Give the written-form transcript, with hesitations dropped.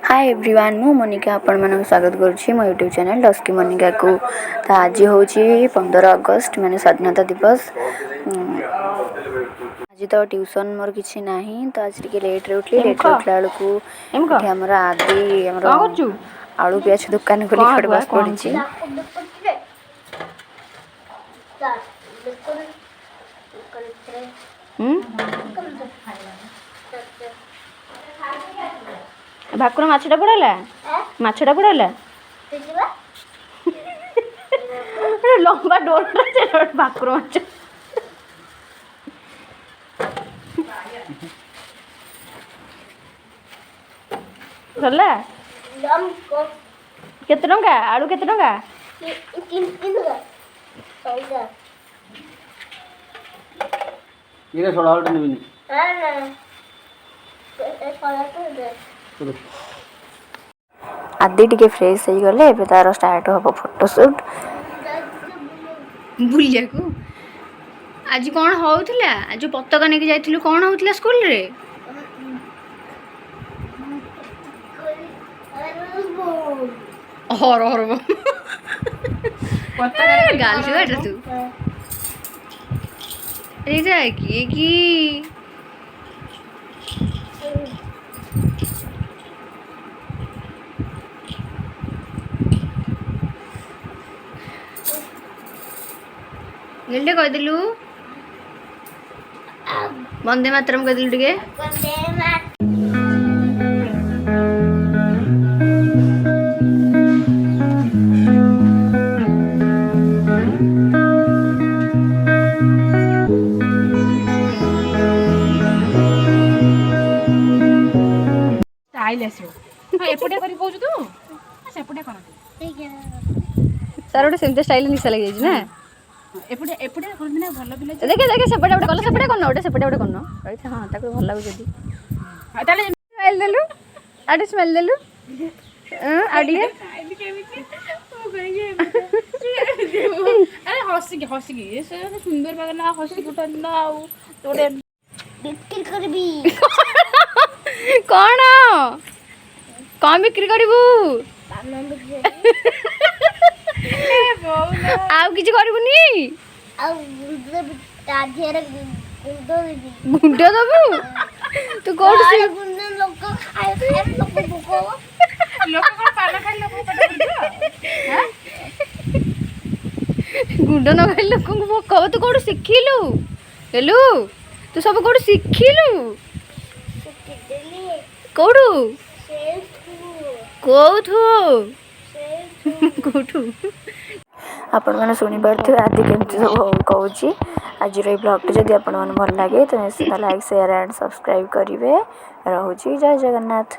Hi everyone मु मोनिका आपण मन स्वागत करुच्ची मो यूट्यूब चैनल डस्की मोनिका को। तो आज हूँ 15 अगस्त माने स्वाधीनता दिवस। आज तो ट्यूशन मोर किसी ना तो आज टे लेट रे उठली। लेट रे उठला बेलू आमर आदि आमर आलू पियाज दुकान खोली खड़े बस पड़ी। भाकुर माछटा बुड़ाला माछटा बुड़ाला लंबा डोर भाकुर माछ सरला केते टंका आलू केते टंका ये सोडा आउट नहीं आदि टिके फ्रेश हो गले तार स्टार्ट हम फोटोशूट बुलिया को। आज कौन होउथिला आज पताका नेकी जाइथिलु कौन होउथिला स्कूल रे हर हर पताका गाल से बैठ तू ए जा की गिल्डे कह दिलु वंदे मातरम कह दिलु टिके स्टाइल आसो हां एपटे करी कहू तू सेपटे कर सर ओटे सेमते स्टाइल निशा लग जाई ना एपटे एपटे करबी ना भलो बिले देखे देखे सेपटे ओटे कल सेपटे करनो ओटे सेपटे ओटे करनो कहि हां ताको भल लागो जदी ताले स्मेल देलु आडी स्मेल देलु आडी ओ गई अरे हसी के से सुंदर बागला हसी कुटना आ तोरे बिक्री करबी कौन कौन बिक्री करू आउ किछि करबुनी गुंड दबु तू कोड से गुंड लोक खाए लोक भूको लोक को पाला खाइ लोक हैं गुंड न खाइ लोक को भूको तू कोड सिखिलु हेलु तू सब कोड सिखिलु कोडू कोठू कोठू आपण मैंने शुणी पारे आदि केमती सब कहूँ। आज ब्लॉग जदि आपण भल लगे तो निश्चित लाइक शेयर एंड सब्सक्राइब करेंगे। रोची जय जगन्नाथ।